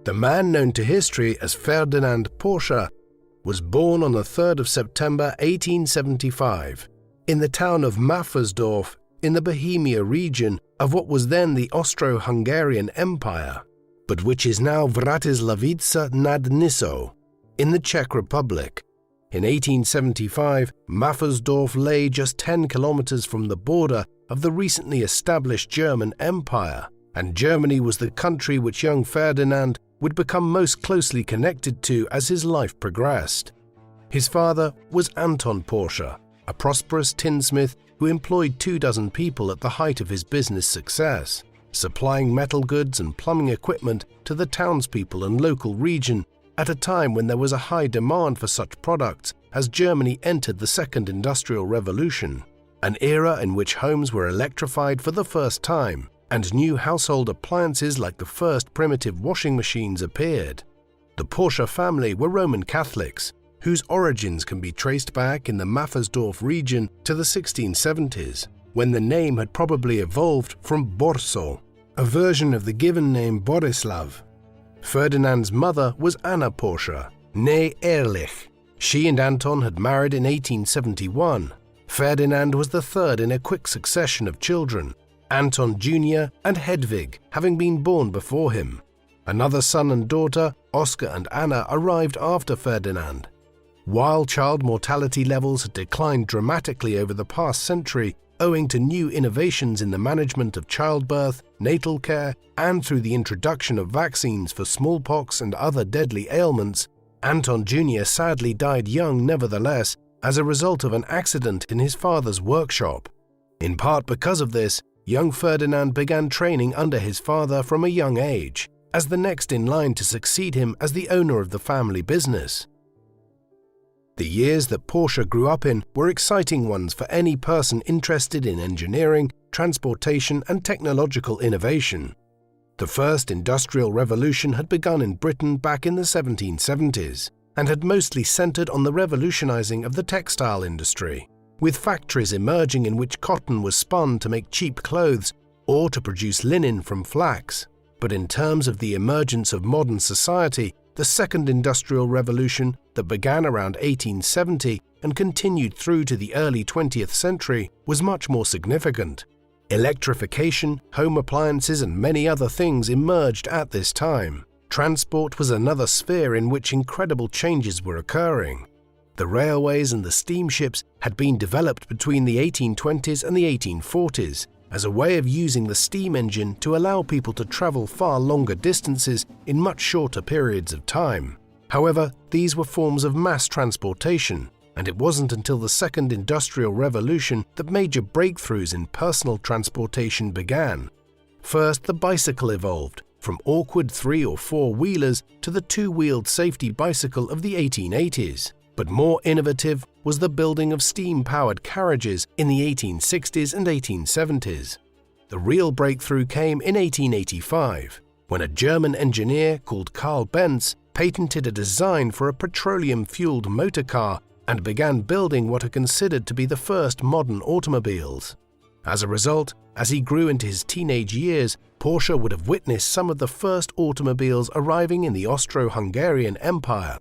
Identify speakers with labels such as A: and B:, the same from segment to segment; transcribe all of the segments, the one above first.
A: The man known to history as Ferdinand Porsche was born on the 3rd of September 1875 in the town of Maffersdorf in the Bohemia region of what was then the Austro-Hungarian Empire, but which is now Vratislavice nad Nisou in the Czech Republic. In 1875, Maffersdorf lay just 10 kilometers from the border of the recently established German Empire, and Germany was the country which young Ferdinand would become most closely connected to as his life progressed. His father was Anton Porsche, a prosperous tinsmith who employed 24 people at the height of his business success, supplying metal goods and plumbing equipment to the townspeople and local region at a time when there was a high demand for such products as Germany entered the Second Industrial Revolution, an era in which homes were electrified for the first time and new household appliances like the first primitive washing machines appeared. The Porsche family were Roman Catholics, whose origins can be traced back in the Maffersdorf region to the 1670s, when the name had probably evolved from Borso, a version of the given name Borislav. Ferdinand's mother was Anna Porsche, née Ehrlich. She and Anton had married in 1871. Ferdinand was the third in a quick succession of children, Anton Jr. and Hedwig having been born before him. Another son and daughter, Oscar and Anna, arrived after Ferdinand. While child mortality levels had declined dramatically over the past century owing to new innovations in the management of childbirth, natal care, and through the introduction of vaccines for smallpox and other deadly ailments, Anton Jr. sadly died young nevertheless as a result of an accident in his father's workshop. In part because of this, young Ferdinand began training under his father from a young age, as the next in line to succeed him as the owner of the family business. The years that Porsche grew up in were exciting ones for any person interested in engineering, transportation, and technological innovation. The first industrial revolution had begun in Britain back in the 1770s and had mostly centered on the revolutionizing of the textile industry, with factories emerging in which cotton was spun to make cheap clothes or to produce linen from flax. But in terms of the emergence of modern society, the Second Industrial Revolution that began around 1870 and continued through to the early 20th century was much more significant. Electrification, home appliances, and many other things emerged at this time. Transport was another sphere in which incredible changes were occurring. The railways and the steamships had been developed between the 1820s and the 1840s as a way of using the steam engine to allow people to travel far longer distances in much shorter periods of time. However, these were forms of mass transportation, and it wasn't until the Second Industrial Revolution that major breakthroughs in personal transportation began. First, the bicycle evolved, from awkward 3- or 4-wheelers to the 2-wheeled safety bicycle of the 1880s. But more innovative was the building of steam-powered carriages in the 1860s and 1870s. The real breakthrough came in 1885, when a German engineer called Carl Benz patented a design for a petroleum-fueled motor car and began building what are considered to be the first modern automobiles. As a result, as he grew into his teenage years, Porsche would have witnessed some of the first automobiles arriving in the Austro-Hungarian Empire.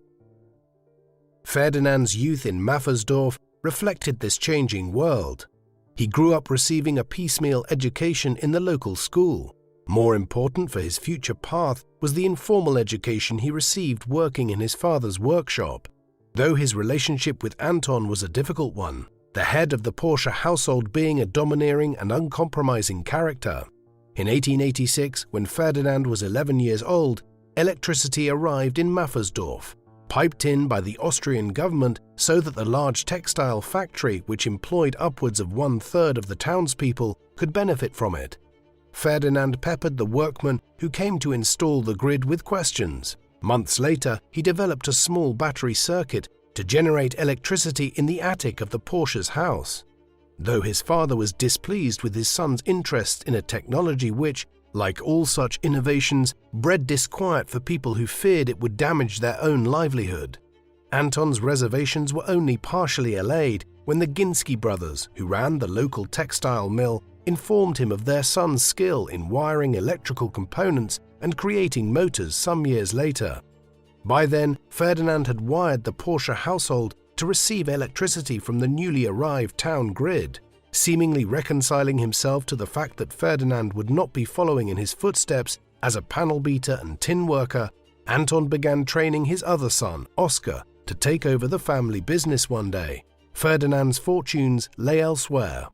A: Ferdinand's youth in Maffersdorf reflected this changing world. He grew up receiving a piecemeal education in the local school. More important for his future path was the informal education he received working in his father's workshop. Though his relationship with Anton was a difficult one, the head of the Porsche household being a domineering and uncompromising character. In 1886, when Ferdinand was 11 years old, electricity arrived in Maffersdorf, piped in by the Austrian government so that the large textile factory, which employed upwards of 1/3 of the townspeople, could benefit from it. Ferdinand peppered the workmen who came to install the grid with questions. Months later, he developed a small battery circuit to generate electricity in the attic of the Porsche's house. Though his father was displeased with his son's interest in a technology which, like all such innovations, bred disquiet for people who feared it would damage their own livelihood, Anton's reservations were only partially allayed when the Ginsky brothers, who ran the local textile mill, informed him of their son's skill in wiring electrical components and creating motors some years later. By then, Ferdinand had wired the Porsche household to receive electricity from the newly arrived town grid. Seemingly reconciling himself to the fact that Ferdinand would not be following in his footsteps as a panel beater and tin worker, Anton began training his other son, Oscar, to take over the family business one day. Ferdinand's fortunes lay elsewhere.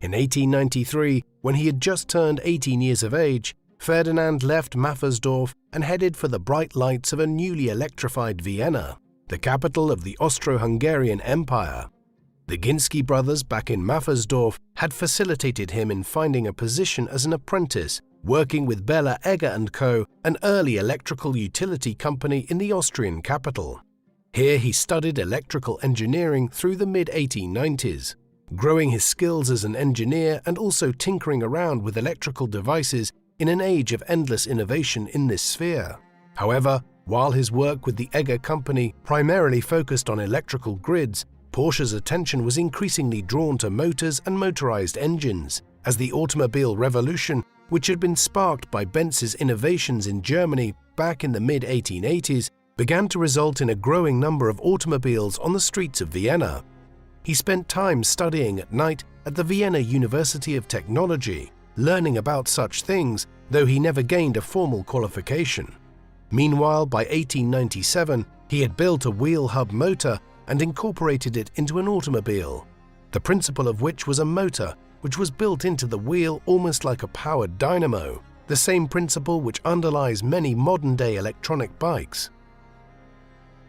A: In 1893, when he had just turned 18 years of age, Ferdinand left Maffersdorf and headed for the bright lights of a newly electrified Vienna, the capital of the Austro-Hungarian Empire. The Ginsky brothers back in Maffersdorf had facilitated him in finding a position as an apprentice, working with Bella Egger & Co., an early electrical utility company in the Austrian capital. Here he studied electrical engineering through the mid-1890s, growing his skills as an engineer and also tinkering around with electrical devices in an age of endless innovation in this sphere. However, while his work with the Egger company primarily focused on electrical grids, Porsche's attention was increasingly drawn to motors and motorized engines, as the automobile revolution, which had been sparked by Benz's innovations in Germany back in the mid-1880s, began to result in a growing number of automobiles on the streets of Vienna. He spent time studying at night at the Vienna University of Technology, learning about such things, though he never gained a formal qualification. Meanwhile, by 1897, he had built a wheel hub motor and incorporated it into an automobile, the principle of which was a motor which was built into the wheel almost like a powered dynamo, the same principle which underlies many modern-day electronic bikes.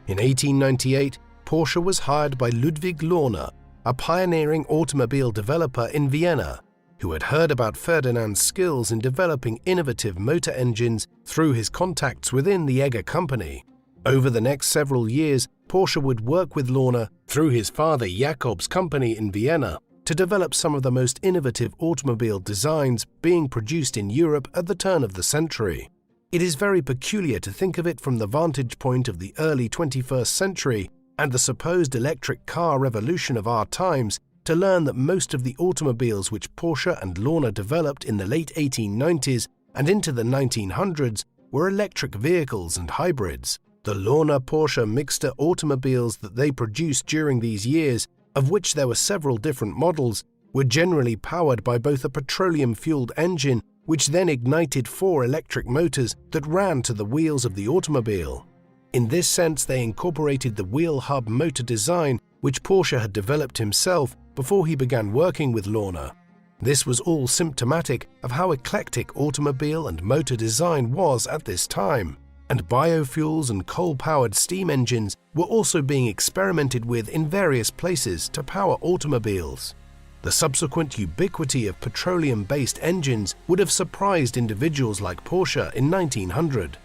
A: In 1898, Porsche was hired by Ludwig Lohner, a pioneering automobile developer in Vienna, who had heard about Ferdinand's skills in developing innovative motor engines through his contacts within the Egger company. Over the next several years, Porsche would work with Lohner through his father Jakob's company in Vienna to develop some of the most innovative automobile designs being produced in Europe at the turn of the century. It is very peculiar to think of it from the vantage point of the early 21st century and the supposed electric car revolution of our times to learn that most of the automobiles which Porsche and Lohner developed in the late 1890s and into the 1900s were electric vehicles and hybrids. The Lohner-Porsche mixture automobiles that they produced during these years, of which there were several different models, were generally powered by both a petroleum-fueled engine which then ignited 4 electric motors that ran to the wheels of the automobile. In this sense, they incorporated the wheel hub motor design which Porsche had developed himself before he began working with Lohner. This was all symptomatic of how eclectic automobile and motor design was at this time, and biofuels and coal-powered steam engines were also being experimented with in various places to power automobiles. The subsequent ubiquity of petroleum-based engines would have surprised individuals like Porsche in 1900.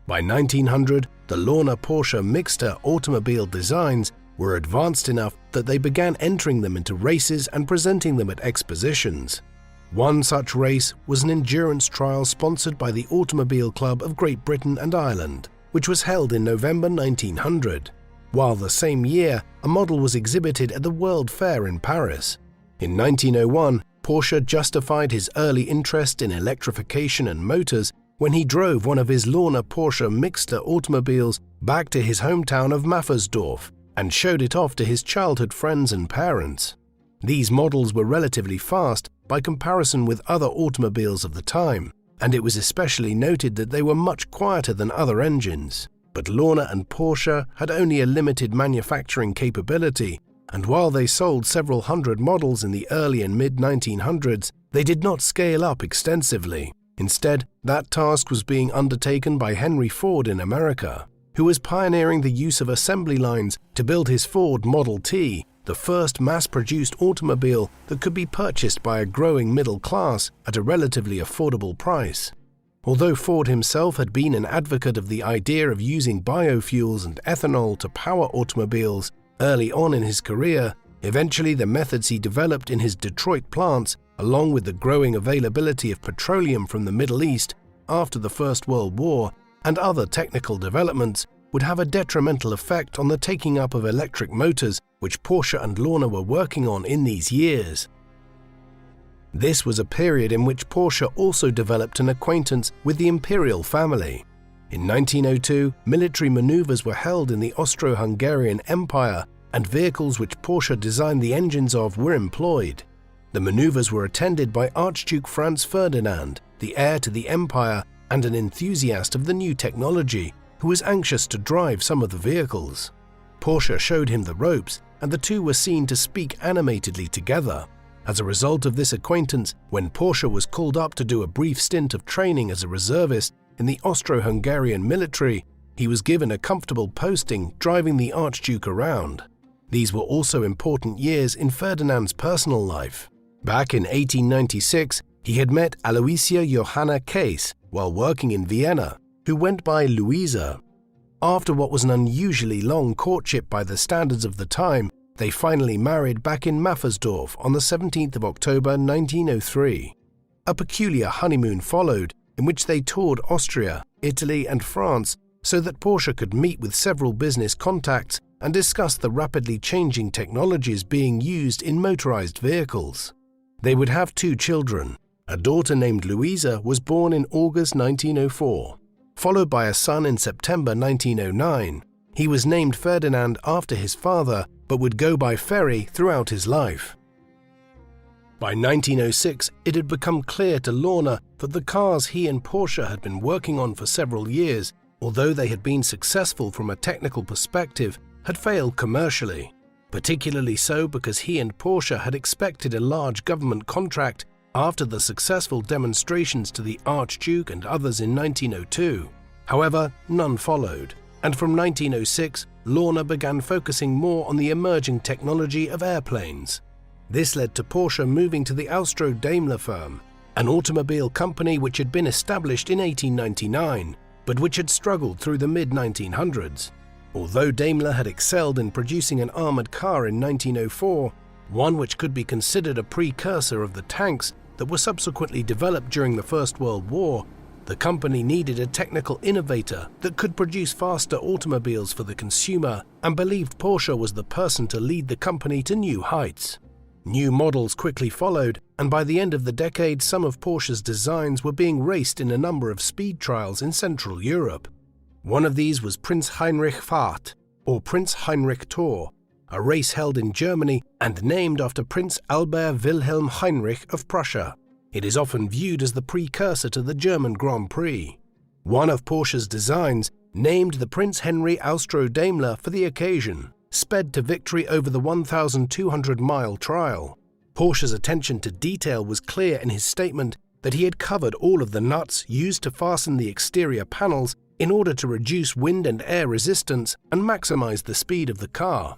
A: By 1900, the Lohner-Porsche mixture automobile designs were advanced enough that they began entering them into races and presenting them at expositions. One such race was an endurance trial sponsored by the Automobile Club of Great Britain and Ireland, which was held in November 1900, while the same year a model was exhibited at the World Fair in Paris. In 1901, Porsche justified his early interest in electrification and motors when he drove one of his Lohner-Porsche mixture automobiles back to his hometown of Maffersdorf and showed it off to his childhood friends and parents. These models were relatively fast by comparison with other automobiles of the time, and it was especially noted that they were much quieter than other engines. But Lohner and Porsche had only a limited manufacturing capability, and while they sold several hundred models in the early and mid-1900s, they did not scale up extensively. Instead, that task was being undertaken by Henry Ford in America, who was pioneering the use of assembly lines to build his Ford Model T, the first mass-produced automobile that could be purchased by a growing middle class at a relatively affordable price. Although Ford himself had been an advocate of the idea of using biofuels and ethanol to power automobiles early on in his career, eventually the methods he developed in his Detroit plants, along with the growing availability of petroleum from the Middle East after the First World War and other technical developments, would have a detrimental effect on the taking up of electric motors which Porsche and Lohner were working on in these years. This was a period in which Porsche also developed an acquaintance with the imperial family. In 1902, military maneuvers were held in the Austro-Hungarian Empire, and vehicles which Porsche designed the engines of were employed. The maneuvers were attended by Archduke Franz Ferdinand, the heir to the empire and an enthusiast of the new technology, who was anxious to drive some of the vehicles. Porsche showed him the ropes, and the two were seen to speak animatedly together. As a result of this acquaintance, when Porsche was called up to do a brief stint of training as a reservist in the Austro-Hungarian military, he was given a comfortable posting driving the Archduke around. These were also important years in Ferdinand's personal life. Back in 1896, he had met Aloysia Johanna Case while working in Vienna, who went by Louisa. After what was an unusually long courtship by the standards of the time, they finally married back in Maffersdorf on the 17th of October 1903. A peculiar honeymoon followed, in which they toured Austria, Italy and France so that Porsche could meet with several business contacts and discuss the rapidly changing technologies being used in motorized vehicles. They would have 2 children. A daughter named Louisa was born in August 1904, followed by a son in September 1909. He was named Ferdinand after his father, but would go by Ferry throughout his life. By 1906, it had become clear to Lorna that the cars he and Porsche had been working on for several years, although they had been successful from a technical perspective, had failed commercially. Particularly so because he and Porsche had expected a large government contract after the successful demonstrations to the Archduke and others in 1902. However, none followed, and from 1906, Lorna began focusing more on the emerging technology of airplanes. This led to Porsche moving to the Austro-Daimler firm, an automobile company which had been established in 1899, but which had struggled through the mid-1900s. Although Daimler had excelled in producing an armored car in 1904, one which could be considered a precursor of the tanks that were subsequently developed during the First World War, the company needed a technical innovator that could produce faster automobiles for the consumer and believed Porsche was the person to lead the company to new heights. New models quickly followed, and by the end of the decade, some of Porsche's designs were being raced in a number of speed trials in Central Europe. One of these was Prince Heinrich Fahrt, or Prince Heinrich Tour, a race held in Germany and named after Prince Albert Wilhelm Heinrich of Prussia. It is often viewed as the precursor to the German Grand Prix. One of Porsche's designs, named the Prince Henry Austro-Daimler for the occasion, sped to victory over the 1,200-mile trial. Porsche's attention to detail was clear in his statement that he had covered all of the nuts used to fasten the exterior panels in order to reduce wind and air resistance and maximize the speed of the car.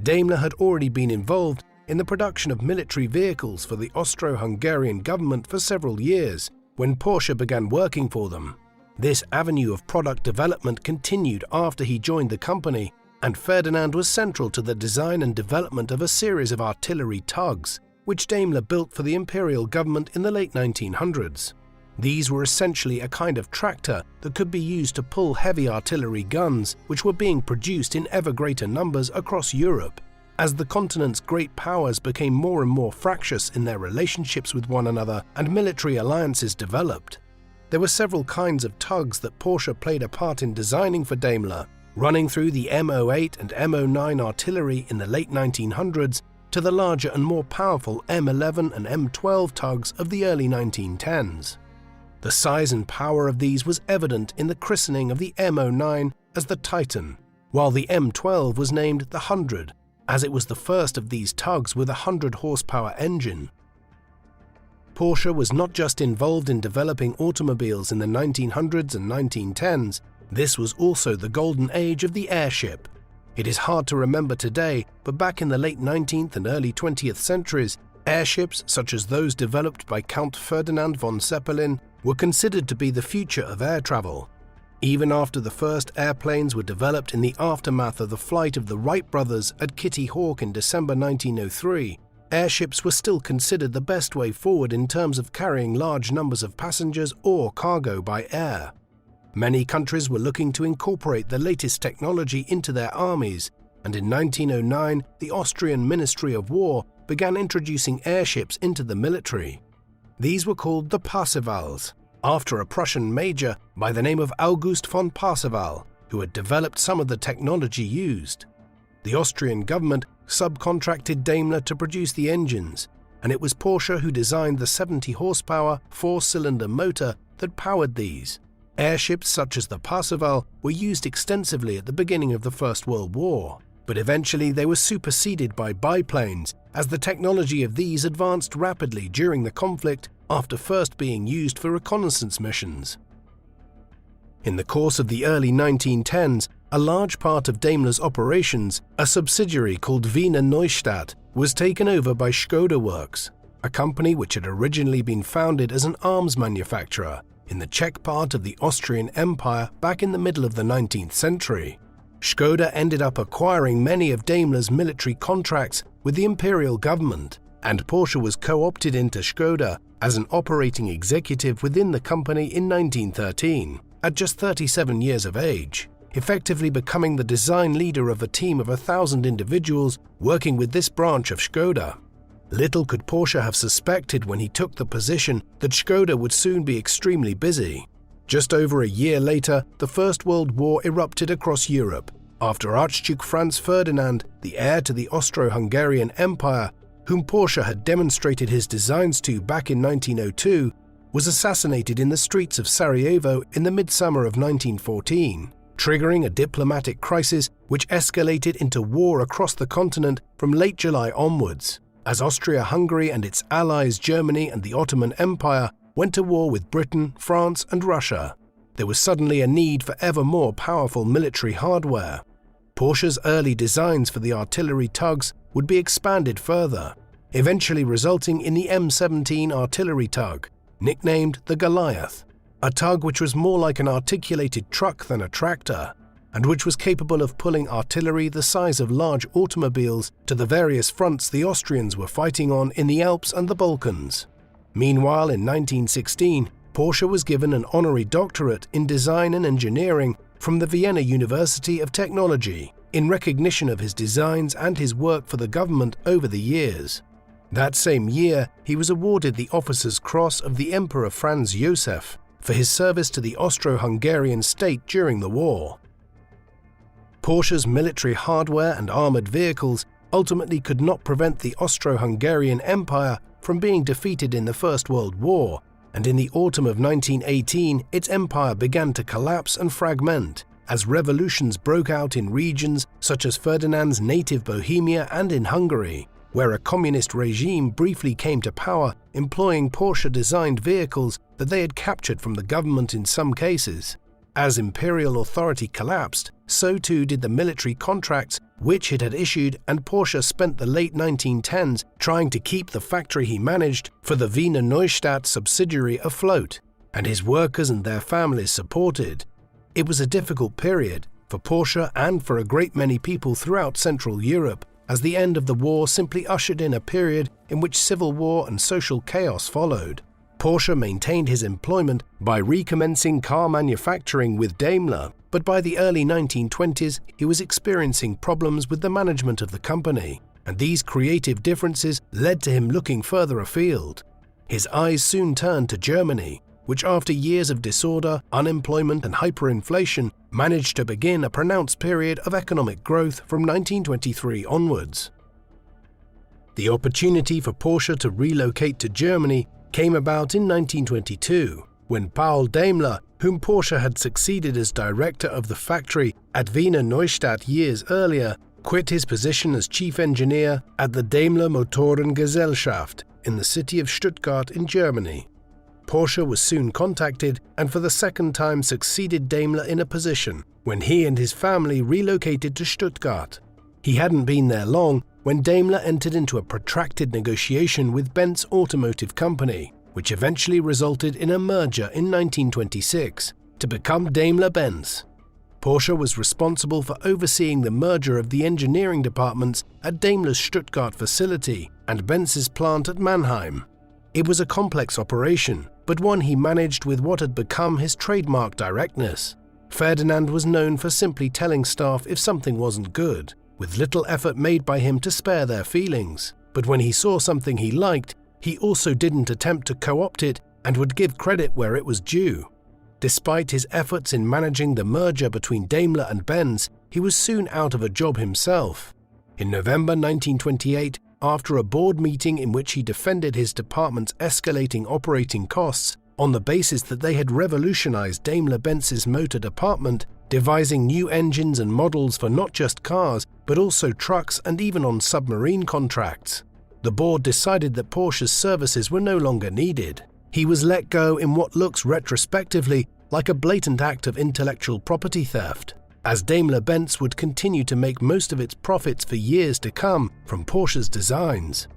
A: Daimler had already been involved in the production of military vehicles for the Austro-Hungarian government for several years when Porsche began working for them. This avenue of product development continued after he joined the company, and Ferdinand was central to the design and development of a series of artillery tugs, which Daimler built for the imperial government in the late 1900s. These were essentially a kind of tractor that could be used to pull heavy artillery guns, which were being produced in ever greater numbers across Europe. As the continent's great powers became more and more fractious in their relationships with one another and military alliances developed, there were several kinds of tugs that Porsche played a part in designing for Daimler, running through the M08 and M09 artillery in the late 1900s to the larger and more powerful M11 and M12 tugs of the early 1910s. The size and power of these was evident in the christening of the M09 as the Titan, while the M12 was named the 100, as it was the first of these tugs with a 100-horsepower engine. Porsche was not just involved in developing automobiles in the 1900s and 1910s, this was also the golden age of the airship. It is hard to remember today, but back in the late 19th and early 20th centuries, airships such as those developed by Count Ferdinand von Zeppelin were considered to be the future of air travel. Even after the first airplanes were developed in the aftermath of the flight of the Wright brothers at Kitty Hawk in December 1903, airships were still considered the best way forward in terms of carrying large numbers of passengers or cargo by air. Many countries were looking to incorporate the latest technology into their armies, and in 1909 the Austrian Ministry of War began introducing airships into the military. These were called the Parsevals, after a Prussian major by the name of August von Parseval, who had developed some of the technology used. The Austrian government subcontracted Daimler to produce the engines, and it was Porsche who designed the 70-horsepower four-cylinder motor that powered these. Airships such as the Parseval were used extensively at the beginning of the First World War, but eventually they were superseded by biplanes as the technology of these advanced rapidly during the conflict after first being used for reconnaissance missions. In the course of the early 1910s, a large part of Daimler's operations, a subsidiary called Wiener Neustadt, was taken over by Škoda Works, a company which had originally been founded as an arms manufacturer in the Czech part of the Austrian Empire back in the middle of the 19th century. Škoda ended up acquiring many of Daimler's military contracts with the imperial government, and Porsche was co-opted into Škoda as an operating executive within the company in 1913, at just 37 years of age, effectively becoming the design leader of a team of 1,000 individuals working with this branch of Škoda. Little could Porsche have suspected when he took the position that Škoda would soon be extremely busy. Just over a year later, the First World War erupted across Europe, after Archduke Franz Ferdinand, the heir to the Austro-Hungarian Empire, whom Porsche had demonstrated his designs to back in 1902, was assassinated in the streets of Sarajevo in the midsummer of 1914, triggering a diplomatic crisis which escalated into war across the continent from late July onwards, as Austria-Hungary and its allies Germany and the Ottoman Empire went to war with Britain, France and Russia. There was suddenly a need for ever more powerful military hardware. Porsche's early designs for the artillery tugs would be expanded further, eventually resulting in the M17 artillery tug, nicknamed the Goliath, a tug which was more like an articulated truck than a tractor, and which was capable of pulling artillery the size of large automobiles to the various fronts the Austrians were fighting on in the Alps and the Balkans. Meanwhile, in 1916, Porsche was given an honorary doctorate in design and engineering from the Vienna University of Technology in recognition of his designs and his work for the government over the years. That same year, he was awarded the Officer's Cross of the Emperor Franz Joseph for his service to the Austro-Hungarian state during the war. Porsche's military hardware and armored vehicles ultimately could not prevent the Austro-Hungarian Empire from being defeated in the First World War, and in the autumn of 1918 its empire began to collapse and fragment as revolutions broke out in regions such as Ferdinand's native Bohemia and in Hungary, where a communist regime briefly came to power employing Porsche-designed vehicles that they had captured from the government in some cases. As imperial authority collapsed, so too did the military contracts which it had issued, and Porsche spent the late 1910s trying to keep the factory he managed for the Wiener Neustadt subsidiary afloat, and his workers and their families supported. It was a difficult period for Porsche and for a great many people throughout Central Europe, as the end of the war simply ushered in a period in which civil war and social chaos followed. Porsche maintained his employment by recommencing car manufacturing with Daimler, but by the early 1920s he was experiencing problems with the management of the company, and these creative differences led to him looking further afield. His eyes soon turned to Germany, which after years of disorder, unemployment and hyperinflation managed to begin a pronounced period of economic growth from 1923 onwards. The opportunity for Porsche to relocate to Germany came about in 1922, when Paul Daimler, whom Porsche had succeeded as director of the factory at Wiener Neustadt years earlier, quit his position as chief engineer at the Daimler Motorengesellschaft in the city of Stuttgart in Germany. Porsche was soon contacted and for the second time succeeded Daimler in a position when he and his family relocated to Stuttgart. He hadn't been there long when Daimler entered into a protracted negotiation with Benz Automotive Company, which eventually resulted in a merger in 1926 to become Daimler-Benz. Porsche was responsible for overseeing the merger of the engineering departments at Daimler's Stuttgart facility and Benz's plant at Mannheim. It was a complex operation, but one he managed with what had become his trademark directness. Ferdinand was known for simply telling staff if something wasn't good, with little effort made by him to spare their feelings, But when he saw something he liked, he also didn't attempt to co-opt it and would give credit where it was due. Despite his efforts in managing the merger between Daimler and Benz, he was soon out of a job himself. In November 1928, after a board meeting in which he defended his department's escalating operating costs on the basis that they had revolutionized Daimler-Benz's motor department, devising new engines and models for not just cars, but also trucks and even on submarine contracts, the board decided that Porsche's services were no longer needed. He was let go in what looks retrospectively like a blatant act of intellectual property theft, as Daimler-Benz would continue to make most of its profits for years to come from Porsche's designs.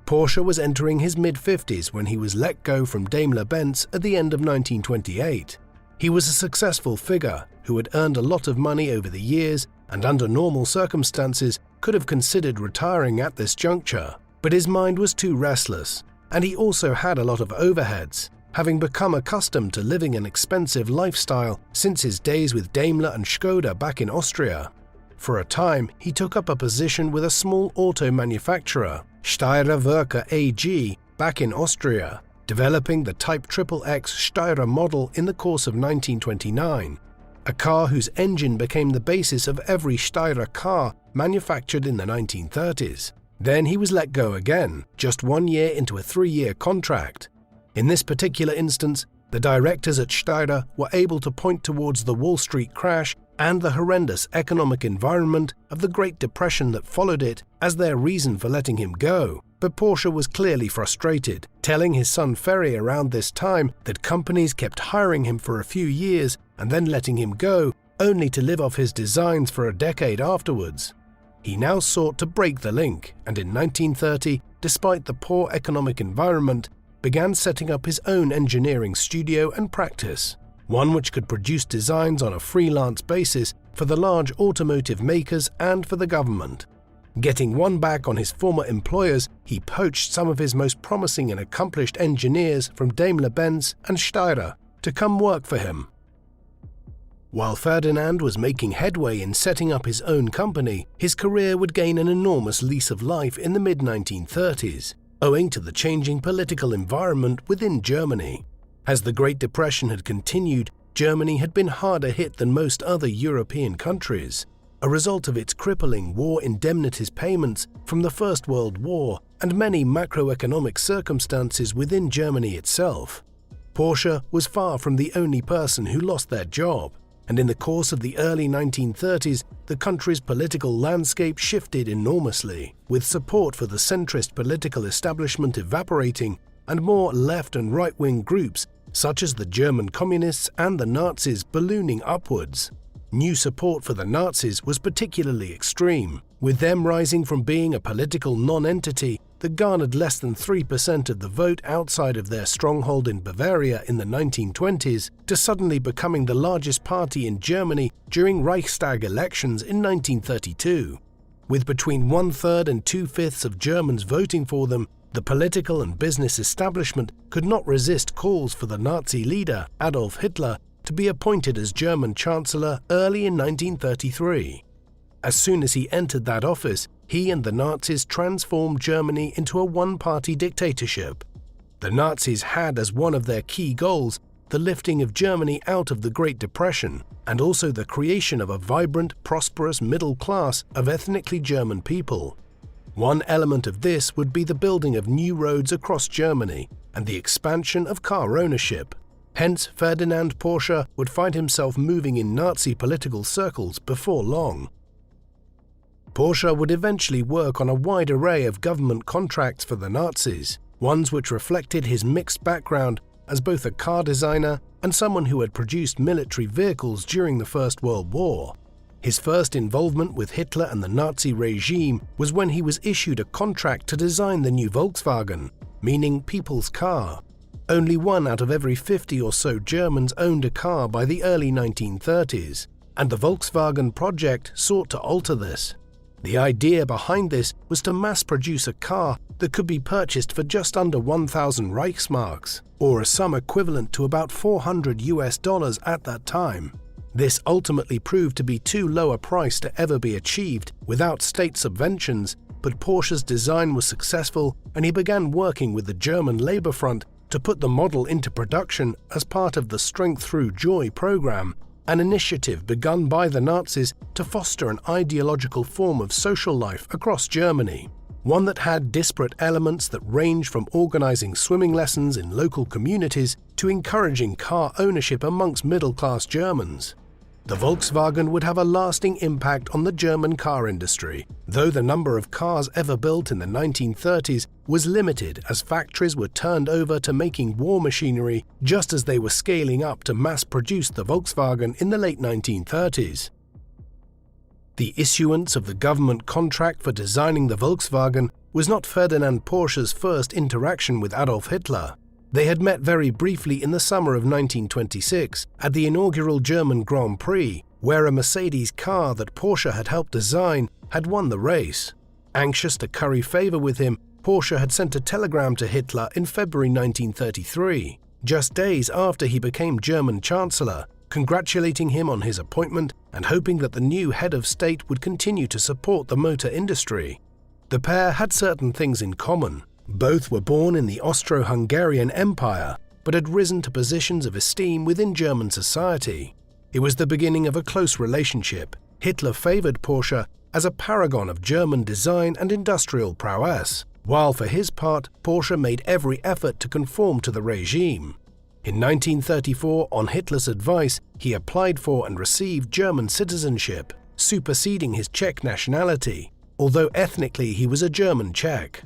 A: Porsche was entering his mid-50s when he was let go from Daimler-Benz at the end of 1928. He was a successful figure who had earned a lot of money over the years and under normal circumstances could have considered retiring at this juncture, but his mind was too restless, and he also had a lot of overheads, having become accustomed to living an expensive lifestyle since his days with Daimler and Skoda back in Austria. For a time, he took up a position with a small auto manufacturer, Steyr Werke AG, back in Austria, developing the Type XXX Steyr model in the course of 1929, a car whose engine became the basis of every Steyr car manufactured in the 1930s. Then he was let go again, just 1 year into a 3-year contract. In this particular instance, the directors at Steyr were able to point towards the Wall Street crash and the horrendous economic environment of the Great Depression that followed it as their reason for letting him go. But Porsche was clearly frustrated, telling his son Ferry around this time that companies kept hiring him for a few years and then letting him go, only to live off his designs for a decade afterwards. He now sought to break the link, and in 1930, despite the poor economic environment, began setting up his own engineering studio and practice, one which could produce designs on a freelance basis for the large automotive makers and for the government. Getting one back on his former employers, he poached some of his most promising and accomplished engineers from Daimler-Benz and Steyr to come work for him. While Ferdinand was making headway in setting up his own company, his career would gain an enormous lease of life in the mid-1930s, owing to the changing political environment within Germany. As the Great Depression had continued, Germany had been harder hit than most other European countries, a result of its crippling war indemnities payments from the First World War and many macroeconomic circumstances within Germany itself. Porsche was far from the only person who lost their job, and in the course of the early 1930s, the country's political landscape shifted enormously, with support for the centrist political establishment evaporating and more left and right-wing groups, such as the German Communists and the Nazis, ballooning upwards. New support for the Nazis was particularly extreme, with them rising from being a political non-entity that garnered less than 3% of the vote outside of their stronghold in Bavaria in the 1920s to suddenly becoming the largest party in Germany during Reichstag elections in 1932. With between 1/3 and 2/5 of Germans voting for them, the political and business establishment could not resist calls for the Nazi leader, Adolf Hitler, to be appointed as German Chancellor early in 1933. As soon as he entered that office, he and the Nazis transformed Germany into a one-party dictatorship. The Nazis had as one of their key goals the lifting of Germany out of the Great Depression, and also the creation of a vibrant, prosperous middle class of ethnically German people. One element of this would be the building of new roads across Germany and the expansion of car ownership. Hence, Ferdinand Porsche would find himself moving in Nazi political circles before long. Porsche would eventually work on a wide array of government contracts for the Nazis, ones which reflected his mixed background as both a car designer and someone who had produced military vehicles during the First World War. His first involvement with Hitler and the Nazi regime was when he was issued a contract to design the new Volkswagen, meaning people's car. Only 1 out of every 50 or so Germans owned a car by the early 1930s, and the Volkswagen project sought to alter this. The idea behind this was to mass-produce a car that could be purchased for just under 1,000 Reichsmarks, or a sum equivalent to about $400 at that time. This ultimately proved to be too low a price to ever be achieved without state subventions, but Porsche's design was successful and he began working with the German Labour Front to put the model into production as part of the Strength Through Joy program, an initiative begun by the Nazis to foster an ideological form of social life across Germany, one that had disparate elements that ranged from organizing swimming lessons in local communities to encouraging car ownership amongst middle-class Germans. The Volkswagen would have a lasting impact on the German car industry, though the number of cars ever built in the 1930s was limited as factories were turned over to making war machinery just as they were scaling up to mass-produce the Volkswagen in the late 1930s. The issuance of the government contract for designing the Volkswagen was not Ferdinand Porsche's first interaction with Adolf Hitler. They had met very briefly in the summer of 1926 at the inaugural German Grand Prix, where a Mercedes car that Porsche had helped design had won the race. Anxious to curry favor with him, Porsche had sent a telegram to Hitler in February 1933, just days after he became German Chancellor, congratulating him on his appointment and hoping that the new head of state would continue to support the motor industry. The pair had certain things in common. Both were born in the Austro-Hungarian Empire, but had risen to positions of esteem within German society. It was the beginning of a close relationship. Hitler favored Porsche as a paragon of German design and industrial prowess, while for his part, Porsche made every effort to conform to the regime. In 1934, on Hitler's advice, he applied for and received German citizenship, superseding his Czech nationality, although ethnically he was a German Czech.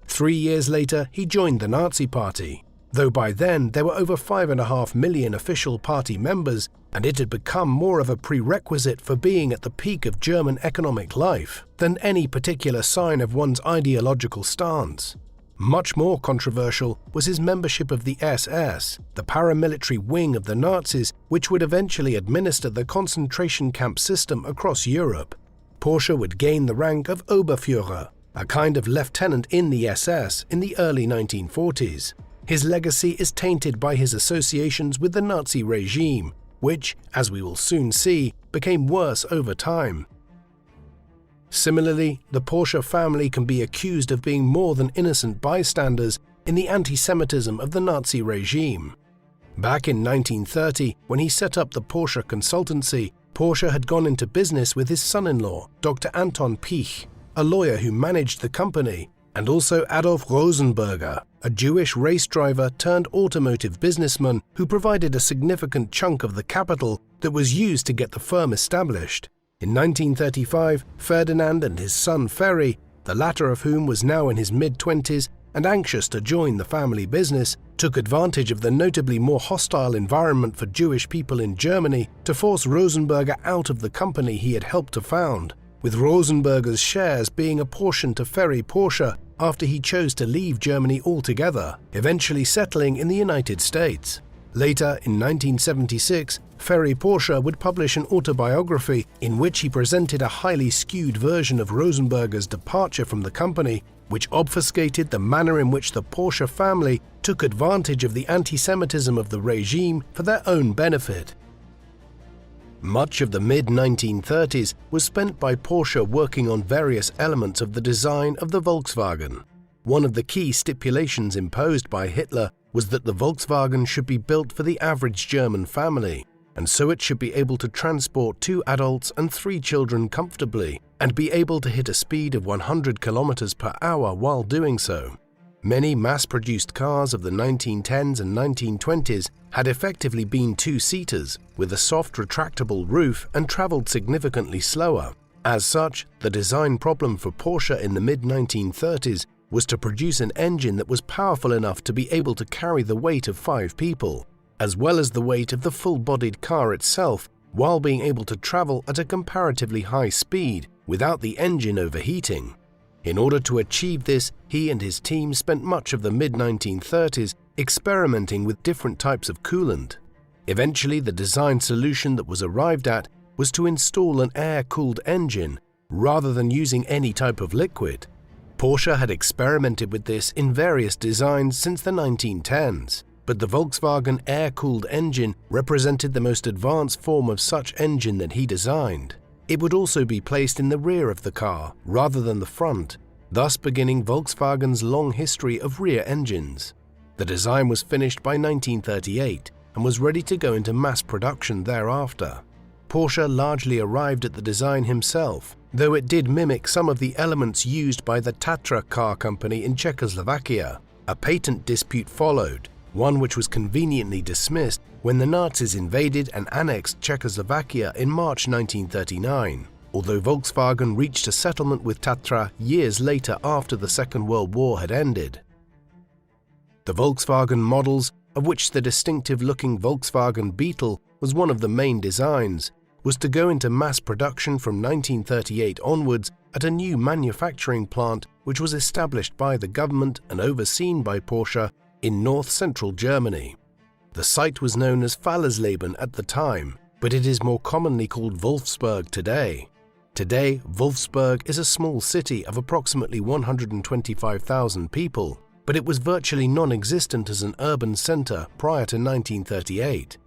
A: 3 years later, he joined the Nazi Party, though by then there were over 5.5 million official party members, and it had become more of a prerequisite for being at the peak of German economic life than any particular sign of one's ideological stance. Much more controversial was his membership of the SS, the paramilitary wing of the Nazis, which would eventually administer the concentration camp system across Europe. Porsche would gain the rank of Oberführer, a kind of lieutenant in the SS in the early 1940s. His legacy is tainted by his associations with the Nazi regime, which, as we will soon see, became worse over time. Similarly, the Porsche family can be accused of being more than innocent bystanders in the anti-Semitism of the Nazi regime. Back in 1930, when he set up the Porsche consultancy, Porsche had gone into business with his son-in-law, Dr. Anton Piech, a lawyer who managed the company, and also Adolf Rosenberger, a Jewish race driver turned automotive businessman who provided a significant chunk of the capital that was used to get the firm established. In 1935, Ferdinand and his son Ferry, the latter of whom was now in his mid-20s and anxious to join the family business, took advantage of the notably more hostile environment for Jewish people in Germany to force Rosenberger out of the company he had helped to found, with Rosenberger's shares being apportioned to Ferry Porsche after he chose to leave Germany altogether, eventually settling in the United States. Later, in 1976, Ferry Porsche would publish an autobiography in which he presented a highly skewed version of Rosenberger's departure from the company, which obfuscated the manner in which the Porsche family took advantage of the anti-Semitism of the regime for their own benefit. Much of the mid-1930s was spent by Porsche working on various elements of the design of the Volkswagen. One of the key stipulations imposed by Hitler was that the Volkswagen should be built for the average German family, and so it should be able to transport 2 adults and 3 children comfortably, and be able to hit a speed of 100 km per hour while doing so. Many mass-produced cars of the 1910s and 1920s had effectively been 2-seaters, with a soft retractable roof and travelled significantly slower. As such, the design problem for Porsche in the mid-1930s was to produce an engine that was powerful enough to be able to carry the weight of 5 people, as well as the weight of the full-bodied car itself, while being able to travel at a comparatively high speed without the engine overheating. In order to achieve this, he and his team spent much of the mid-1930s experimenting with different types of coolant. Eventually, the design solution that was arrived at was to install an air-cooled engine rather than using any type of liquid. Porsche had experimented with this in various designs since the 1910s, but the Volkswagen air-cooled engine represented the most advanced form of such engine that he designed. It would also be placed in the rear of the car rather than the front. thus beginning Volkswagen's long history of rear engines. The design was finished by 1938 and was ready to go into mass production thereafter. Porsche largely arrived at the design himself, though it did mimic some of the elements used by the Tatra car company in Czechoslovakia. A patent dispute followed, one which was conveniently dismissed when the Nazis invaded and annexed Czechoslovakia in March 1939, although Volkswagen reached a settlement with Tatra years later after the Second World War had ended. The Volkswagen models, of which the distinctive-looking Volkswagen Beetle was one of the main designs, was to go into mass production from 1938 onwards at a new manufacturing plant which was established by the government and overseen by Porsche in north-central Germany. The site was known as Fallersleben at the time, but it is more commonly called Wolfsburg today. Today, Wolfsburg is a small city of approximately 125,000 people, but it was virtually non-existent as an urban center prior to 1938.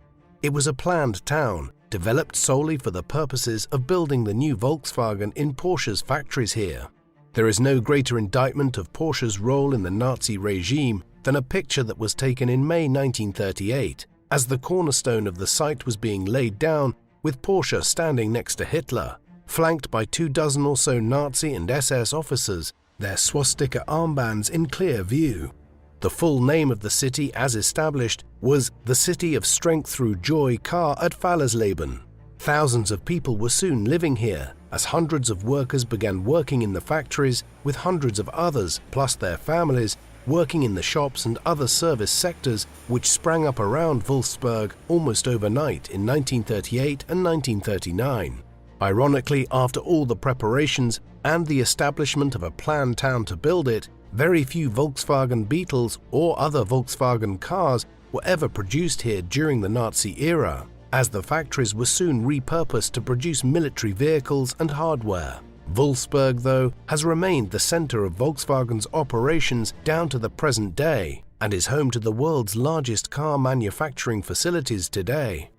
A: It was a planned town, developed solely for the purposes of building the new Volkswagen in Porsche's factories here. There is no greater indictment of Porsche's role in the Nazi regime than a picture that was taken in May 1938, as the cornerstone of the site was being laid down with Porsche standing next to Hitler, flanked by 24 or so Nazi and SS officers, their swastika armbands in clear view. The full name of the city as established was the City of Strength Through Joy Car at Fallersleben. Thousands of people were soon living here, as hundreds of workers began working in the factories, with hundreds of others, plus their families, working in the shops and other service sectors which sprang up around Wolfsburg almost overnight in 1938 and 1939. Ironically, after all the preparations and the establishment of a planned town to build it, very few Volkswagen Beetles or other Volkswagen cars were ever produced here during the Nazi era, as the factories were soon repurposed to produce military vehicles and hardware. Wolfsburg, though, has remained the center of Volkswagen's operations down to the present day and is home to the world's largest car manufacturing facilities today.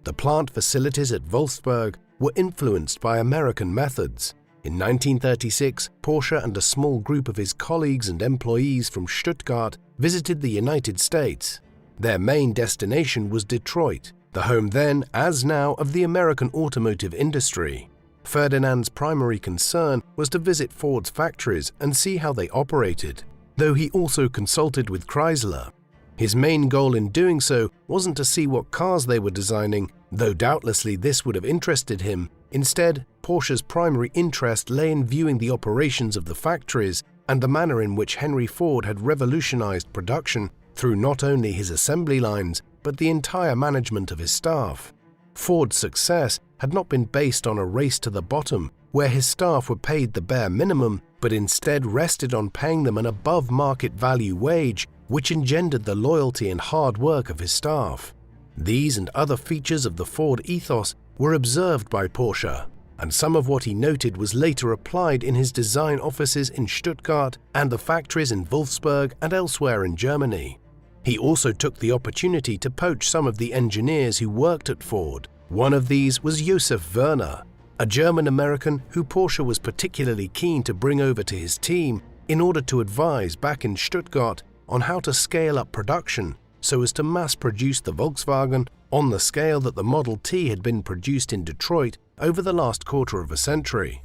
A: The plant facilities at Wolfsburg were influenced by American methods. In 1936, Porsche and a small group of his colleagues and employees from Stuttgart visited the United States. Their main destination was Detroit, the home then, as now, of the American automotive industry. Ferdinand's primary concern was to visit Ford's factories and see how they operated, though he also consulted with Chrysler. His main goal in doing so wasn't to see what cars they were designing, though doubtlessly this would have interested him. Instead, Porsche's primary interest lay in viewing the operations of the factories and the manner in which Henry Ford had revolutionized production through not only his assembly lines, but the entire management of his staff. Ford's success had not been based on a race to the bottom, where his staff were paid the bare minimum, but instead rested on paying them an above-market value wage, which engendered the loyalty and hard work of his staff. These and other features of the Ford ethos were observed by Porsche, and some of what he noted was later applied in his design offices in Stuttgart and the factories in Wolfsburg and elsewhere in Germany. He also took the opportunity to poach some of the engineers who worked at Ford. One of these was Josef Werner, a German-American who Porsche was particularly keen to bring over to his team in order to advise back in Stuttgart on how to scale up production so as to mass-produce the Volkswagen on the scale that the Model T had been produced in Detroit over the last quarter of a century.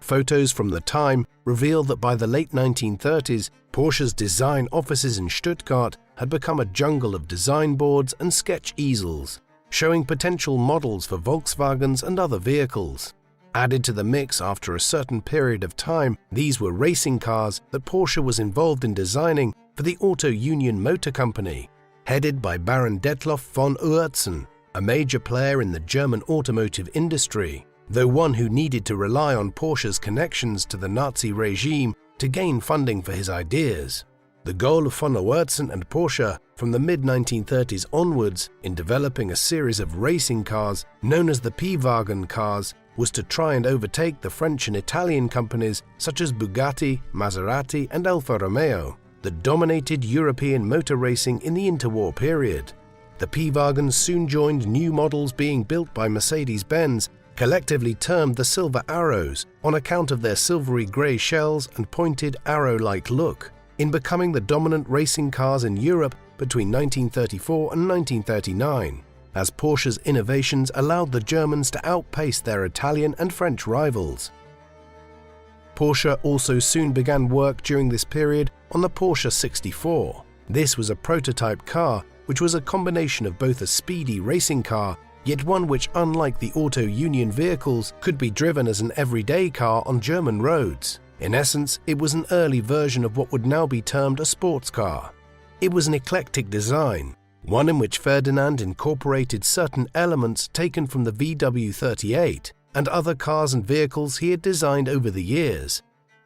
A: Photos from the time reveal that by the late 1930s, Porsche's design offices in Stuttgart had become a jungle of design boards and sketch easels, showing potential models for Volkswagens and other vehicles. Added to the mix after a certain period of time, these were racing cars that Porsche was involved in designing for the Auto Union Motor Company, headed by Baron Detloff von Oertzen, a major player in the German automotive industry, though one who needed to rely on Porsche's connections to the Nazi regime to gain funding for his ideas. The goal of von Oertzen and Porsche from the mid-1930s onwards in developing a series of racing cars known as the P-Wagen cars was to try and overtake the French and Italian companies such as Bugatti, Maserati and Alfa Romeo that dominated European motor racing in the interwar period. The P-Wagens soon joined new models being built by Mercedes-Benz collectively termed the Silver Arrows on account of their silvery grey shells and pointed arrow-like look, in becoming the dominant racing cars in Europe between 1934 and 1939, as Porsche's innovations allowed the Germans to outpace their Italian and French rivals. Porsche also soon began work during this period on the Porsche 64. This was a prototype car which was a combination of both a speedy racing car, yet one which, unlike the Auto Union vehicles, could be driven as an everyday car on German roads. In essence, it was an early version of what would now be termed a sports car. It was an eclectic design, one in which Ferdinand incorporated certain elements taken from the VW38 and other cars and vehicles he had designed over the years.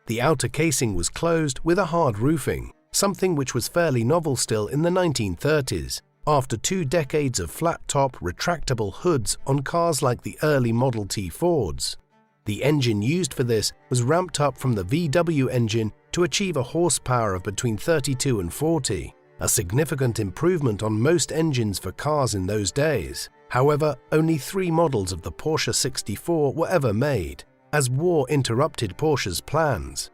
A: The outer casing was closed with a hard roofing, something which was fairly novel still in the 1930s, after 2 decades of flat-top, retractable hoods on cars like the early Model T Fords. The engine used for this was ramped up from the VW engine to achieve a horsepower of between 32 and 40, a significant improvement on most engines for cars in those days. However, only 3 models of the Porsche 64 were ever made, as war interrupted Porsche's plans.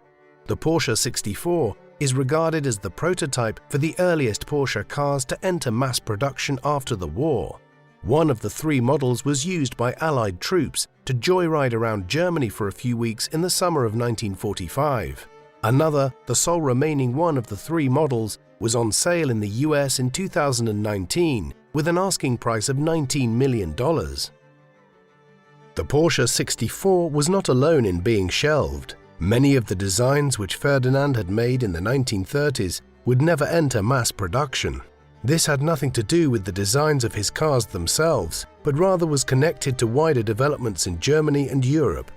A: The Porsche 64 is regarded as the prototype for the earliest Porsche cars to enter mass production after the war. One of the 3 models was used by Allied troops to joyride around Germany for a few weeks in the summer of 1945. Another, the sole remaining one of the 3 models, was on sale in the US in 2019 with an asking price of $19 million. The Porsche 64 was not alone in being shelved. Many of the designs which Ferdinand had made in the 1930s would never enter mass production. This had nothing to do with the designs of his cars themselves, but rather was connected to wider developments in Germany and Europe.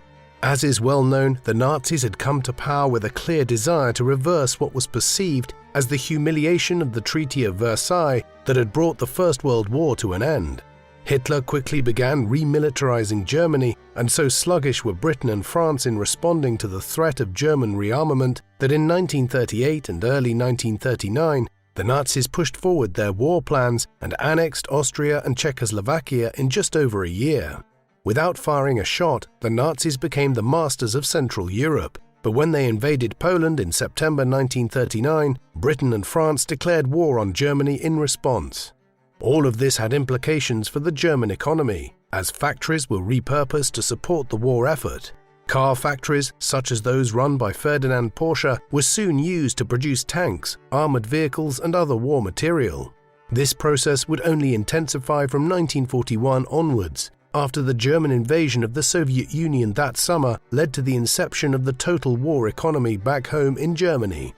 A: As is well known, the Nazis had come to power with a clear desire to reverse what was perceived as the humiliation of the Treaty of Versailles that had brought the First World War to an end. Hitler quickly began remilitarizing Germany, and so sluggish were Britain and France in responding to the threat of German rearmament that in 1938 and early 1939, the Nazis pushed forward their war plans and annexed Austria and Czechoslovakia in just over a year. Without firing a shot, the Nazis became the masters of Central Europe, but when they invaded Poland in September 1939, Britain and France declared war on Germany in response. All of this had implications for the German economy, as factories were repurposed to support the war effort. Car factories, such as those run by Ferdinand Porsche, were soon used to produce tanks, armored vehicles, and other war material. This process would only intensify from 1941 onwards, after the German invasion of the Soviet Union that summer led to the inception of the total war economy back home in Germany.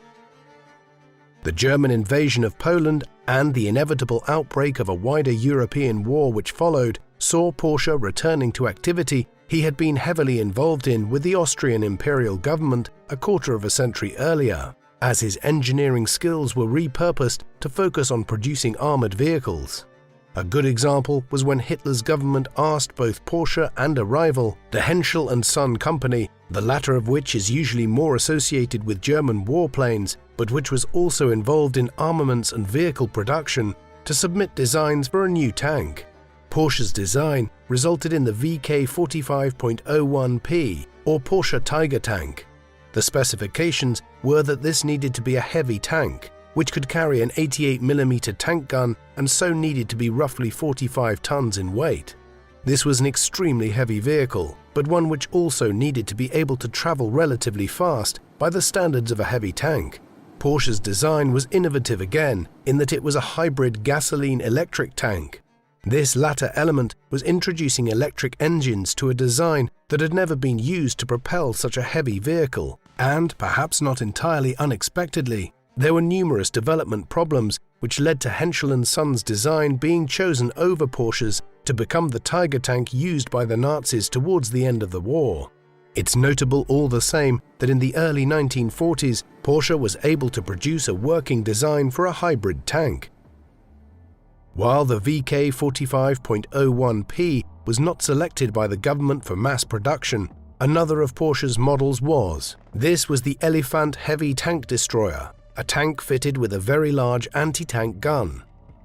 A: The German invasion of Poland and the inevitable outbreak of a wider European war which followed saw Porsche returning to activity he had been heavily involved in with the Austrian imperial government a quarter of a century earlier, as his engineering skills were repurposed to focus on producing armored vehicles. A good example was when Hitler's government asked both Porsche and a rival, the Henschel and Son Company, the latter of which is usually more associated with German warplanes, but which was also involved in armaments and vehicle production, to submit designs for a new tank. Porsche's design resulted in the VK45.01P, or Porsche Tiger tank. The specifications were that this needed to be a heavy tank, which could carry an 88mm tank gun and so needed to be roughly 45 tons in weight. This was an extremely heavy vehicle, but one which also needed to be able to travel relatively fast by the standards of a heavy tank. Porsche's design was innovative again, in that it was a hybrid gasoline-electric tank. This latter element was introducing electric engines to a design that had never been used to propel such a heavy vehicle, and, perhaps not entirely unexpectedly, there were numerous development problems which led to Henschel & Son's design being chosen over Porsche's to become the Tiger tank used by the Nazis towards the end of the war. It's notable all the same that in the early 1940s, Porsche was able to produce a working design for a hybrid tank. While the VK45.01P was not selected by the government for mass production, another of Porsche's models was. This was the Elefant heavy tank destroyer, a tank fitted with a very large anti-tank gun.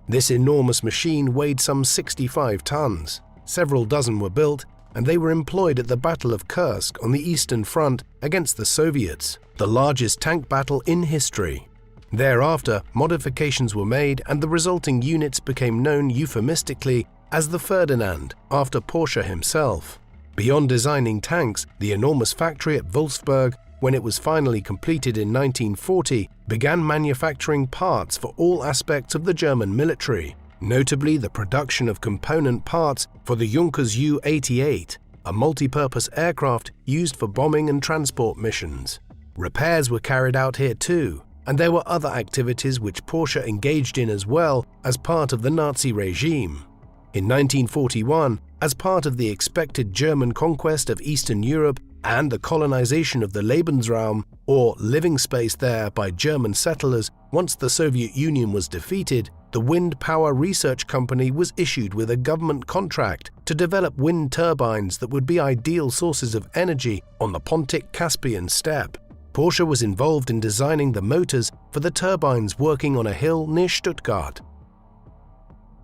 A: This enormous machine weighed some 65 tons. Several dozen were built, and they were employed at the Battle of Kursk on the Eastern Front against the Soviets, the largest tank battle in history. Thereafter, modifications were made and the resulting units became known euphemistically as the Ferdinand, after Porsche himself. Beyond designing tanks, the enormous factory at Wolfsburg, when it was finally completed in 1940, began manufacturing parts for all aspects of the German military, notably the production of component parts for the Junkers Ju-88, a multi-purpose aircraft used for bombing and transport missions. Repairs were carried out here too, and there were other activities which Porsche engaged in as well as part of the Nazi regime. In 1941, as part of the expected German conquest of Eastern Europe and the colonization of the Lebensraum, or living space there, by German settlers once the Soviet Union was defeated, the Wind Power Research Company was issued with a government contract to develop wind turbines that would be ideal sources of energy on the Pontic-Caspian steppe. Porsche was involved in designing the motors for the turbines working on a hill near Stuttgart.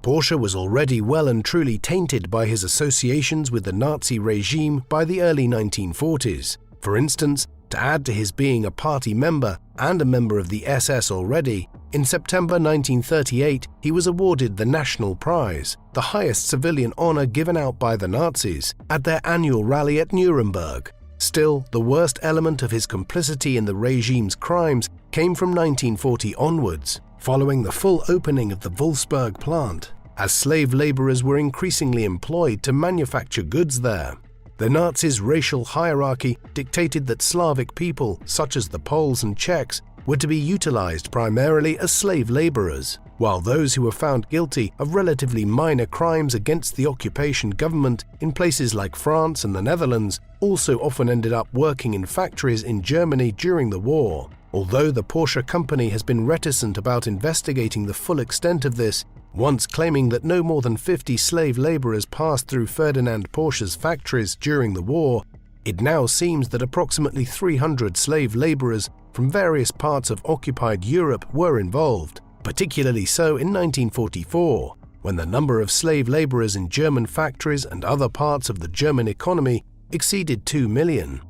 A: Porsche was already well and truly tainted by his associations with the Nazi regime by the early 1940s. For instance, to add to his being a party member and a member of the SS already, in September 1938 he was awarded the National Prize, the highest civilian honor given out by the Nazis, at their annual rally at Nuremberg. Still, the worst element of his complicity in the regime's crimes came from 1940 onwards, following the full opening of the Wolfsburg plant, as slave laborers were increasingly employed to manufacture goods there. The Nazis' racial hierarchy dictated that Slavic people, such as the Poles and Czechs, were to be utilized primarily as slave laborers, while those who were found guilty of relatively minor crimes against the occupation government in places like France and the Netherlands also often ended up working in factories in Germany during the war. Although the Porsche company has been reticent about investigating the full extent of this, once claiming that no more than 50 slave laborers passed through Ferdinand Porsche's factories during the war, it now seems that approximately 300 slave laborers from various parts of occupied Europe were involved, particularly so in 1944, when the number of slave laborers in German factories and other parts of the German economy exceeded 2 million.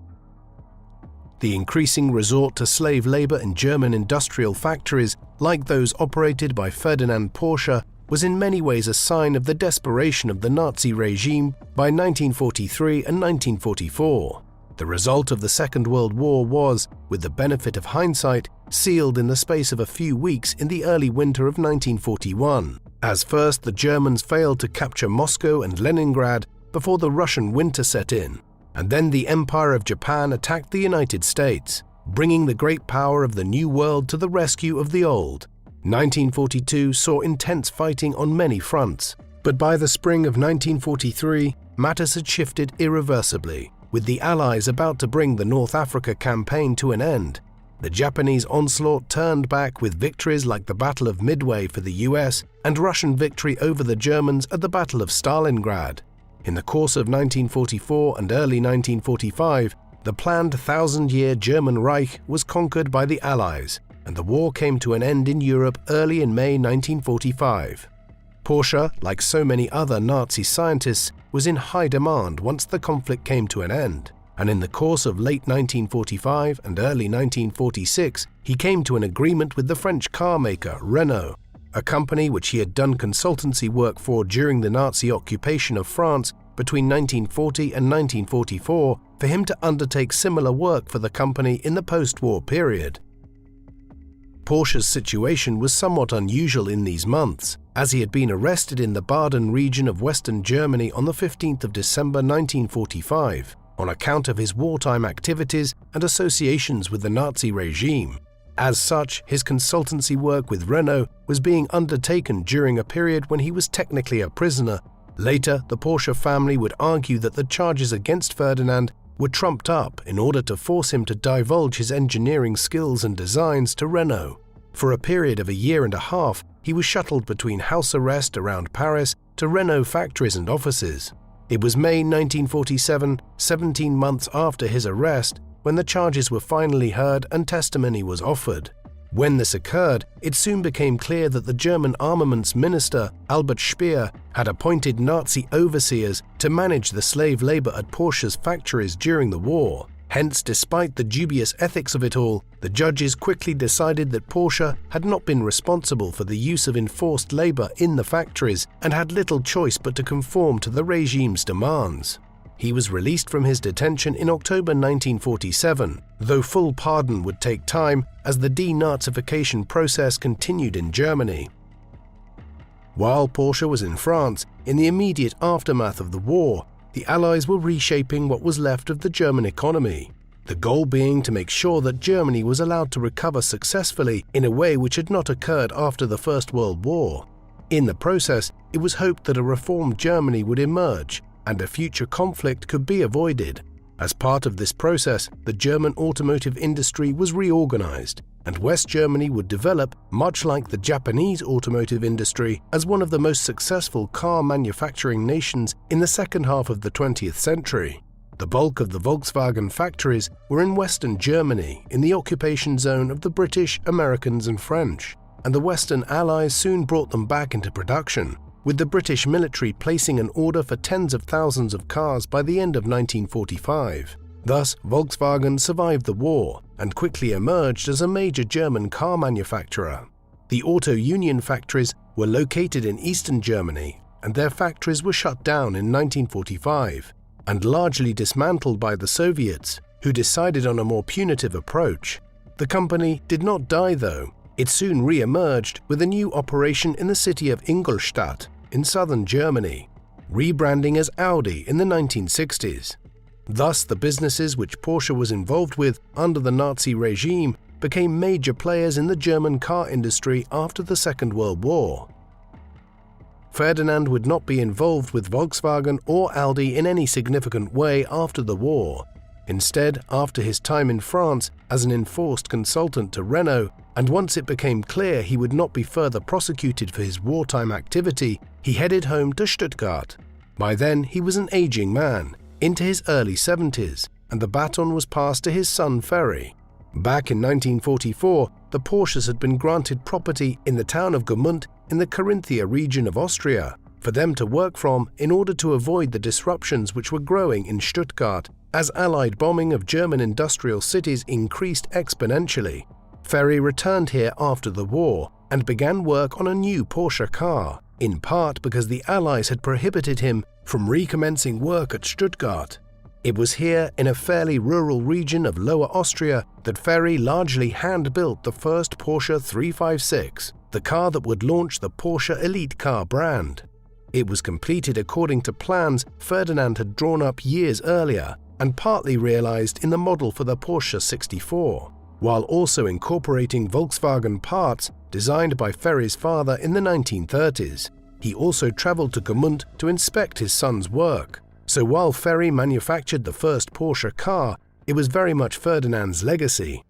A: The increasing resort to slave labor in German industrial factories, like those operated by Ferdinand Porsche, was in many ways a sign of the desperation of the Nazi regime by 1943 and 1944. The result of the Second World War was, with the benefit of hindsight, sealed in the space of a few weeks in the early winter of 1941, as first the Germans failed to capture Moscow and Leningrad before the Russian winter set in, and then the Empire of Japan attacked the United States, bringing the great power of the New World to the rescue of the old. 1942 saw intense fighting on many fronts, but by the spring of 1943, matters had shifted irreversibly, with the Allies about to bring the North Africa campaign to an end. The Japanese onslaught turned back with victories like the Battle of Midway for the US and Russian victory over the Germans at the Battle of Stalingrad. In the course of 1944 and early 1945, the planned 1,000-year German Reich was conquered by the Allies, and the war came to an end in Europe early in May 1945. Porsche, like so many other Nazi scientists, was in high demand once the conflict came to an end, and in the course of late 1945 and early 1946, he came to an agreement with the French car maker Renault, a company which he had done consultancy work for during the Nazi occupation of France between 1940 and 1944, for him to undertake similar work for the company in the post-war period. Porsche's situation was somewhat unusual in these months, as he had been arrested in the Baden region of Western Germany on the 15th of December 1945 on account of his wartime activities and associations with the Nazi regime. As such, his consultancy work with Renault was being undertaken during a period when he was technically a prisoner. Later, the Porsche family would argue that the charges against Ferdinand were trumped up in order to force him to divulge his engineering skills and designs to Renault. For a period of a year and a half, he was shuttled between house arrest around Paris to Renault factories and offices. It was May 1947, 17 months after his arrest, when the charges were finally heard and testimony was offered. When this occurred, it soon became clear that the German armaments minister, Albert Speer, had appointed Nazi overseers to manage the slave labor at Porsche's factories during the war. Hence, despite the dubious ethics of it all, the judges quickly decided that Porsche had not been responsible for the use of enforced labor in the factories and had little choice but to conform to the regime's demands. He was released from his detention in October 1947, though full pardon would take time as the denazification process continued in Germany. While Porsche was in France, in the immediate aftermath of the war, the Allies were reshaping what was left of the German economy, the goal being to make sure that Germany was allowed to recover successfully in a way which had not occurred after the First World War. In the process, it was hoped that a reformed Germany would emerge and a future conflict could be avoided. As part of this process, the German automotive industry was reorganized, and West Germany would develop, much like the Japanese automotive industry, as one of the most successful car manufacturing nations in the second half of the 20th century. The bulk of the Volkswagen factories were in Western Germany, in the occupation zone of the British, Americans, and French, and the Western Allies soon brought them back into production, with the British military placing an order for tens of thousands of cars by the end of 1945. Thus, Volkswagen survived the war and quickly emerged as a major German car manufacturer. The Auto Union factories were located in eastern Germany, and their factories were shut down in 1945 and largely dismantled by the Soviets, who decided on a more punitive approach. The company did not die, though. It soon re-emerged with a new operation in the city of Ingolstadt in southern Germany, rebranding as Audi in the 1960s. Thus, the businesses which Porsche was involved with under the Nazi regime became major players in the German car industry after the Second World War. Ferdinand would not be involved with Volkswagen or Audi in any significant way after the war. Instead, after his time in France as an enforced consultant to Renault, and once it became clear he would not be further prosecuted for his wartime activity, he headed home to Stuttgart. By then, he was an aging man, into his early 70s, and the baton was passed to his son Ferry. Back in 1944, the Porsches had been granted property in the town of Gmünd in the Carinthia region of Austria for them to work from in order to avoid the disruptions which were growing in Stuttgart as Allied bombing of German industrial cities increased exponentially. Ferry returned here after the war and began work on a new Porsche car, in part because the Allies had prohibited him from recommencing work at Stuttgart. It was here, in a fairly rural region of Lower Austria, that Ferry largely hand-built the first Porsche 356, the car that would launch the Porsche elite car brand. It was completed according to plans Ferdinand had drawn up years earlier and partly realized in the model for the Porsche 64, while also incorporating Volkswagen parts designed by Ferry's father in the 1930s. He also traveled to Gmünd to inspect his son's work. So while Ferry manufactured the first Porsche car, it was very much Ferdinand's legacy.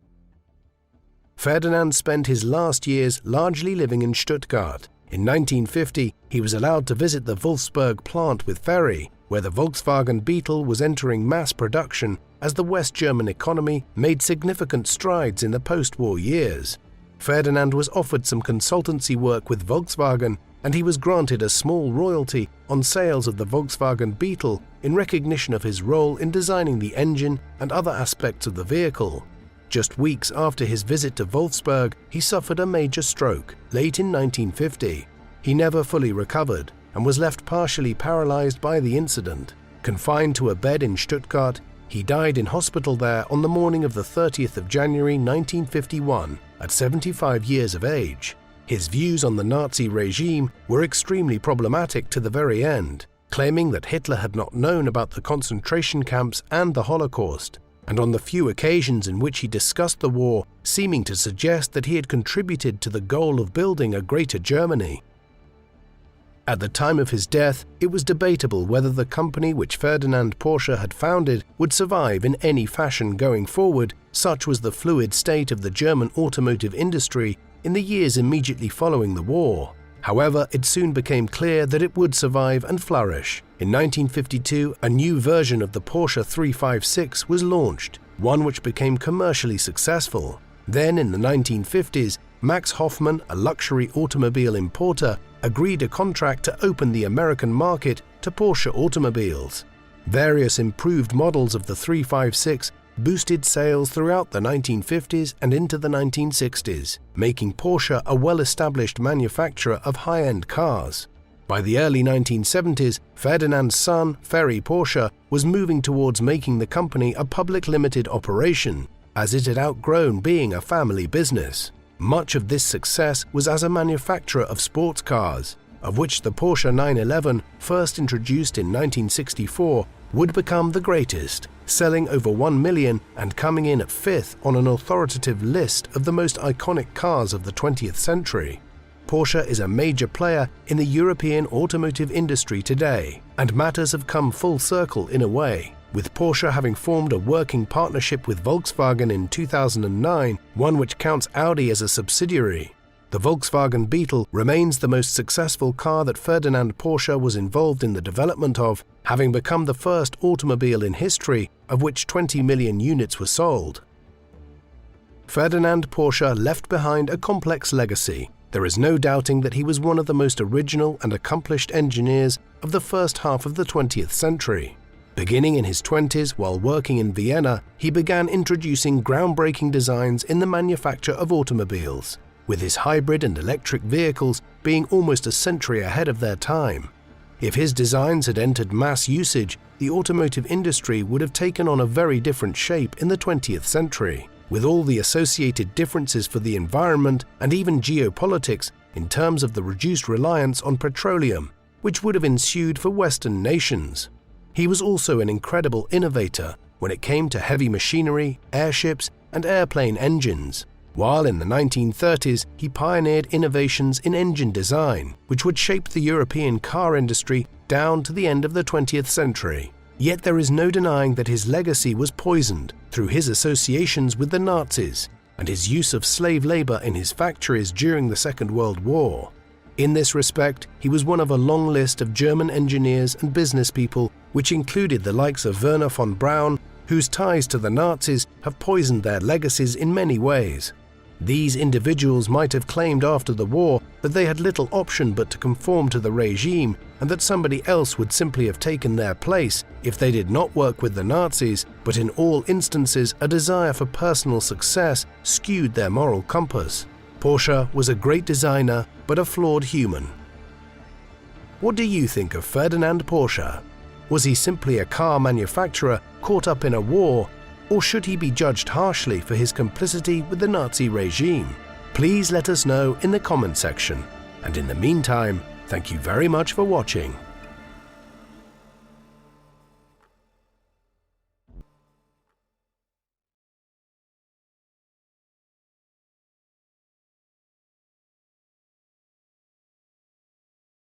A: Ferdinand spent his last years largely living in Stuttgart. In 1950, he was allowed to visit the Wolfsburg plant with Ferry, where the Volkswagen Beetle was entering mass production as the West German economy made significant strides in the post-war years. Ferdinand was offered some consultancy work with Volkswagen, and he was granted a small royalty on sales of the Volkswagen Beetle in recognition of his role in designing the engine and other aspects of the vehicle. Just weeks after his visit to Wolfsburg, he suffered a major stroke, late in 1950. He never fully recovered and was left partially paralyzed by the incident. Confined to a bed in Stuttgart, he died in hospital there on the morning of the 30th of January 1951 at 75 years of age. His views on the Nazi regime were extremely problematic to the very end, claiming that Hitler had not known about the concentration camps and the Holocaust, and on the few occasions in which he discussed the war, seeming to suggest that he had contributed to the goal of building a greater Germany. At the time of his death, it was debatable whether the company which Ferdinand Porsche had founded would survive in any fashion going forward, such was the fluid state of the German automotive industry in the years immediately following the war. However, it soon became clear that it would survive and flourish. In 1952, a new version of the Porsche 356 was launched, one which became commercially successful. Then in the 1950s, Max Hoffmann, a luxury automobile importer, agreed a contract to open the American market to Porsche automobiles. Various improved models of the 356 boosted sales throughout the 1950s and into the 1960s, making Porsche a well-established manufacturer of high-end cars. By the early 1970s, Ferdinand's son, Ferry Porsche, was moving towards making the company a public limited operation, as it had outgrown being a family business. Much of this success was as a manufacturer of sports cars, of which the Porsche 911, first introduced in 1964, would become the greatest, selling over 1 million and coming in at 5th on an authoritative list of the most iconic cars of the 20th century. Porsche is a major player in the European automotive industry today, and matters have come full circle in a way, with Porsche having formed a working partnership with Volkswagen in 2009, one which counts Audi as a subsidiary. The Volkswagen Beetle remains the most successful car that Ferdinand Porsche was involved in the development of, having become the first automobile in history of which 20 million units were sold. Ferdinand Porsche left behind a complex legacy. There is no doubting that he was one of the most original and accomplished engineers of the first half of the 20th century. Beginning in his 20s while working in Vienna, he began introducing groundbreaking designs in the manufacture of automobiles, with his hybrid and electric vehicles being almost a century ahead of their time. If his designs had entered mass usage, the automotive industry would have taken on a very different shape in the 20th century, with all the associated differences for the environment and even geopolitics in terms of the reduced reliance on petroleum, which would have ensued for Western nations. He was also an incredible innovator when it came to heavy machinery, airships, and airplane engines, while in the 1930s he pioneered innovations in engine design, which would shape the European car industry down to the end of the 20th century. Yet there is no denying that his legacy was poisoned through his associations with the Nazis and his use of slave labor in his factories during the Second World War. In this respect, he was one of a long list of German engineers and business people, which included the likes of Werner von Braun, whose ties to the Nazis have poisoned their legacies in many ways. These individuals might have claimed after the war that they had little option but to conform to the regime and that somebody else would simply have taken their place if they did not work with the Nazis, but in all instances a desire for personal success skewed their moral compass. Porsche was a great designer but a flawed human. What do you think of Ferdinand Porsche? Was he simply a car manufacturer caught up in a war? Or should he be judged harshly for his complicity with the Nazi regime? Please let us know in the comment section. And in the meantime, thank you very much for watching.